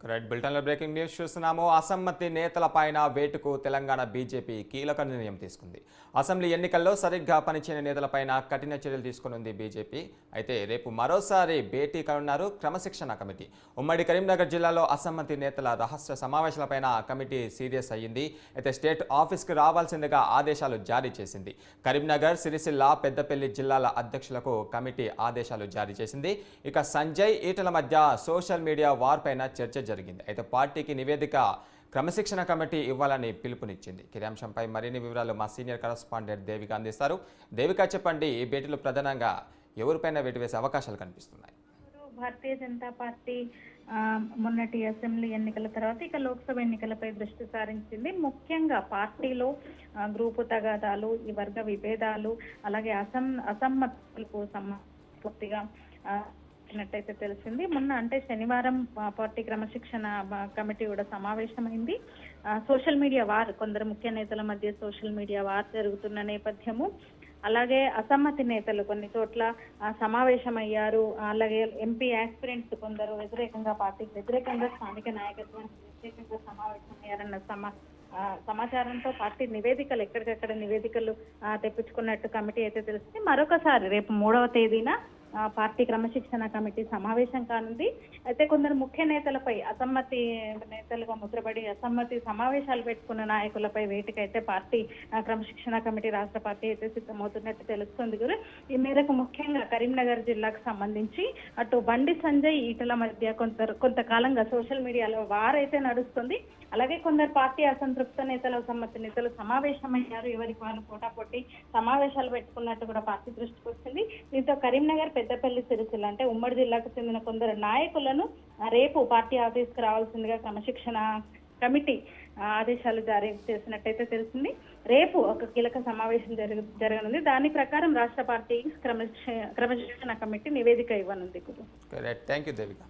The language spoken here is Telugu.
రెడ్ బులెటిన్లో బ్రేకింగ్ న్యూస్ చూస్తున్నాము. అసమ్మతి నేతలపైన వేటుకు తెలంగాణ బీజేపీ కీలక నిర్ణయం తీసుకుంది. అసెంబ్లీ ఎన్నికల్లో సరిగ్గా పనిచేయని నేతలపైన కఠిన చర్యలు తీసుకునుంది బీజేపీ. అయితే రేపు మరోసారి భేటీ కానున్నారు క్రమశిక్షణ కమిటీ. ఉమ్మడి కరీంనగర్ జిల్లాలో అసమ్మతి నేతల రహస్య సమావేశాలపైన కమిటీ సీరియస్ అయ్యింది. అయితే స్టేట్ ఆఫీస్కి రావాల్సిందిగా ఆదేశాలు జారీ చేసింది. కరీంనగర్, సిరిసిల్ల, పెద్దపల్లి జిల్లాల అధ్యక్షులకు కమిటీ ఆదేశాలు జారీ చేసింది. ఇక సంజయ్, ఈటల మధ్య సోషల్ మీడియా వార్ పైన చర్చ జరిగింది. అయితే పార్టీకి నివేదిక క్రమశిక్షణ కమిటీ ఇవ్వాలని పిలుపునిచ్చింది. ఈ అంశంపై మరిన్ని వివరాలు మా సీనియర్ కరెస్పాండెంట్ దేవిక అందిస్తారు. దేవిక, చెప్పండి, ఈ భేటీలో ప్రధానంగా ఎవరిపైన వేటు వేసే అవకాశాలు కనిపిస్తున్నాయి? భారతీయ జనతా పార్టీ మొన్నటి అసెంబ్లీ ఎన్నికల తర్వాత ఇక లోక్సభ ఎన్నికలపై దృష్టి సారించింది. ముఖ్యంగా పార్టీలో గ్రూపు తగాదాలు, ఈ వర్గ విభేదాలు, అలాగే అసమ్మతులకు పూర్తిగా నట్టయితే తెలిసింది. మొన్న అంటే శనివారం పార్టీ క్రమశిక్షణ కమిటీ కూడా సమావేశమైంది. సోషల్ మీడియా వార్, కొందరు ముఖ్య నేతల మధ్య సోషల్ మీడియా వార్ జరుగుతున్న నేపథ్యము, అలాగే అసమ్మతి నేతలు కొన్ని చోట్ల సమావేశమయ్యారు. అలాగే ఎంపీ యాస్పిరెంట్స్ కొందరు వ్యతిరేకంగా, పార్టీకి వ్యతిరేకంగా, స్థానిక నాయకత్వానికి వ్యతిరేకంగా సమావేశమయ్యారన్న సమాచారంతో పార్టీ నివేదికలు ఎక్కడికక్కడ నివేదికలు తెప్పించుకున్నట్టు కమిటీ అయితే తెలిసింది. మరొకసారి రేపు 3వ తేదీన పార్టీ క్రమశిక్షణ కమిటీ సమావేశం కానుంది. అయితే కొందరు ముఖ్య నేతలపై, అసమ్మతి నేతలుగా ముద్రపడి అసమ్మతి సమావేశాలు పెట్టుకున్న నాయకులపై వేటికైతే పార్టీ క్రమశిక్షణ కమిటీ, రాష్ట్ర పార్టీ అయితే సిద్ధమవుతున్నట్టు తెలుస్తుంది. ఈ మేరకు ముఖ్యంగా కరీంనగర్ జిల్లాకు సంబంధించి అటు బండి సంజయ్, ఈటల మధ్య కొంతకాలంగా సోషల్ మీడియాలో వార్ అయితే నడుస్తుంది. అలాగే కొందరు పార్టీ అసంతృప్త నేతలు, అసమ్మతి నేతలు సమావేశమయ్యారు. ఎవరికి వారు పోటాపోటీ సమావేశాలు పెట్టుకున్నట్టు కూడా పార్టీ దృష్టికి వచ్చింది. దీంతో కరీంనగర్, పెద్దపల్లి, సిరిసిల్ల అంటే ఉమ్మడి జిల్లాకు చెందిన కొందరు నాయకులను రేపు పార్టీ ఆఫీస్కి రావాల్సిందిగా క్రమశిక్షణ కమిటీ ఆదేశాలు జారీ చేసినట్టయితే తెలిసింది. రేపు ఒక కీలక సమావేశం జరగనుంది. దాని ప్రకారం రాష్ట్ర పార్టీ క్రమశిక్షణ కమిటీ నివేదిక ఇవ్వనుంది. Thank you Devika.